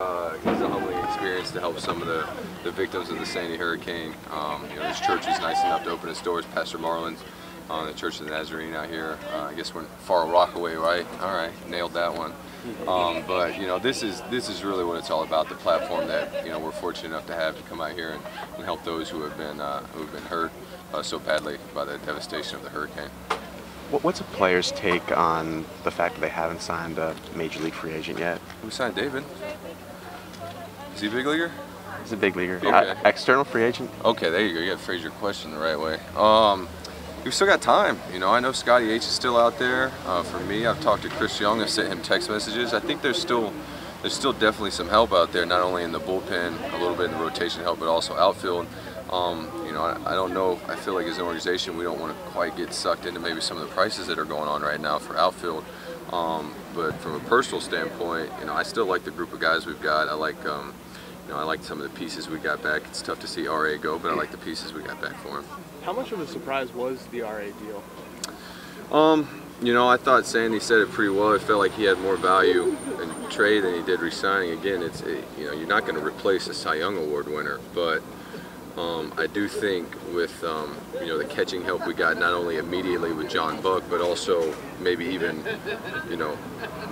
It's a humbling experience to help some of the victims of the Sandy hurricane. This church is nice enough to open its doors. Pastor Marlin's the Church of the Nazarene out here. I guess we're Far Rockaway, right? All right, nailed that one. But this is really what it's all about. The platform that we're fortunate enough to have to come out here and help those who have been hurt so badly by the devastation of the hurricane. What's a player's take on the fact that they haven't signed a major league free agent yet? We signed David. Is he a big leaguer? He's a big leaguer. Okay. External free agent? Okay, there you go. You got to phrase your question the right way. We've still got time. I know Scotty H is still out there. For me, I've talked to Chris Young. I've sent him text messages. I think there's still definitely some help out there, not only in the bullpen, a little bit in the rotation help, but also outfield. I don't know. I feel like as an organization, we don't want to quite get sucked into maybe some of the prices that are going on right now for outfield. But from a personal standpoint, I still like the group of guys we've got. I like some of the pieces we got back. It's tough to see R.A. go, but I like the pieces we got back for him. How much of a surprise was the R.A. deal? I thought Sandy said it pretty well. I felt like he had more value in trade than he did re-signing. Again, you're not going to replace a Cy Young Award winner, but I do think with the catching help we got not only immediately with John Buck, but also maybe even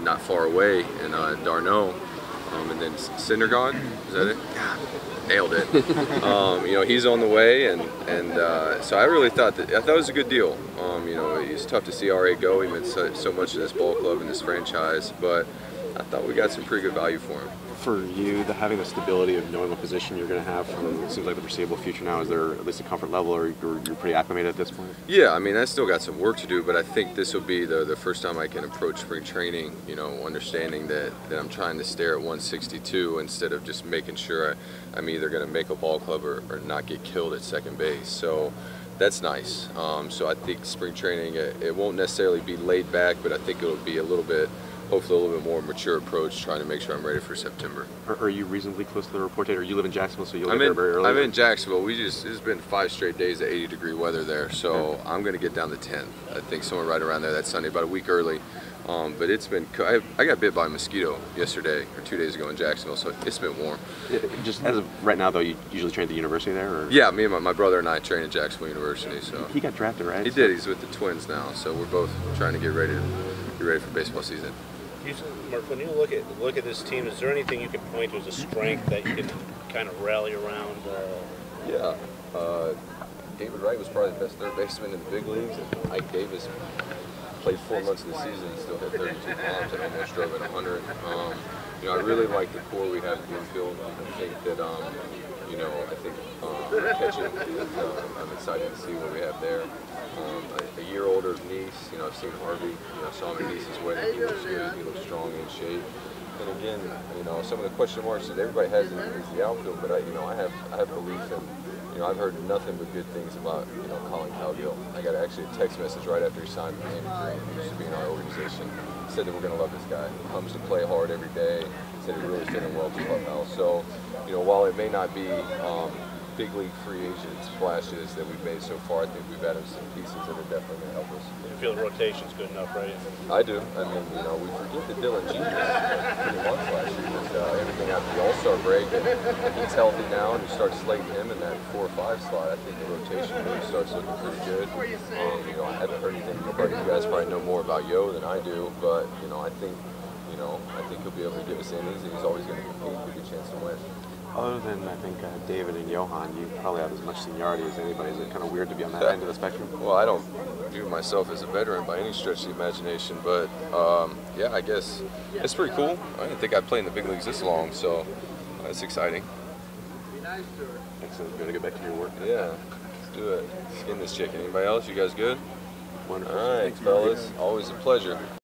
not far away in d'Arnaud, and then Syndergaard, is that it? Nailed it. He's on the way, and so I really thought it was a good deal. It's tough to see R.A. go. He meant so much to this ball club and this franchise, but I thought we got some pretty good value for him. For you, having the stability of knowing what position you're going to have for it seems like the foreseeable future now, is there at least a comfort level, or you're pretty acclimated at this point? Yeah, I still got some work to do, but I think this will be the first time I can approach spring training, understanding that I'm trying to stare at 162 instead of just making sure I'm either going to make a ball club or not get killed at second base. So that's nice. So I think spring training, it won't necessarily be laid back, but I think it'll be hopefully a little bit more mature approach, trying to make sure I'm ready for September. Are you reasonably close to the report date, or you live in Jacksonville, so you'll get there very early? I'm in Jacksonville. It's been 5 straight days of 80-degree weather there, so I'm going to get down to 10. I think somewhere right around there that Sunday, about a week early. But it's been, I got bit by a mosquito yesterday or 2 days ago in Jacksonville, so it's been warm. Just as of right now, though, you usually train at the university there? Or? Yeah, me and my brother and I train at Jacksonville University. So he got drafted, right? He did. He's with the Twins now, so we're both trying to get ready for baseball season. Mark, when you look at this team, is there anything you can point to as a strength that you can kind of rally around? Yeah, David Wright was probably the best third baseman in the big leagues, and Ike Davis played 4 months of the season and still hit 32 bombs and almost drove at 100. I really like the core we have in the infield. I think that catching, I'm excited to see what we have there. A year older Nice, I've seen Harvey, saw him at Nice's wedding. He looks good, he looks strong, in shape. And again, some of the question marks that everybody has is the outfield, but I have belief in. I've heard nothing but good things about Colin Cowgill. I got actually a text message right after he signed with Andy Green, who used to be in our organization. He said that we're going to love this guy. He comes to play hard every day. Said he really fit in well to the clubhouse. So, while it may not be big league free agent splashes that we've made so far, I think we've added some pieces that are definitely going to help us. You feel the rotation's good enough, right? I do. We forget that Dylan G was pretty much last year with everything after the All-Star break, and he's healthy now, and you start slating him in that 4 or 5 slot. I think the rotation really starts looking pretty good. I haven't heard anything. You guys probably know more about Yo than I do, but I think he'll be able to give us innings, and he's always going to compete with a good chance to win. Other than, I think, David and Johan, you probably have as much seniority as anybody. Is it kind of weird to be on that end of the spectrum? Well, I don't view myself as a veteran by any stretch of the imagination, but yeah, I guess it's pretty cool. I didn't think I'd play in the big leagues this long, so it's exciting. Excellent. Going to get back to your work? Yeah, let's do it. Skin this chicken. Anybody else? You guys good? Wonderful. All right, fellas. Always a pleasure.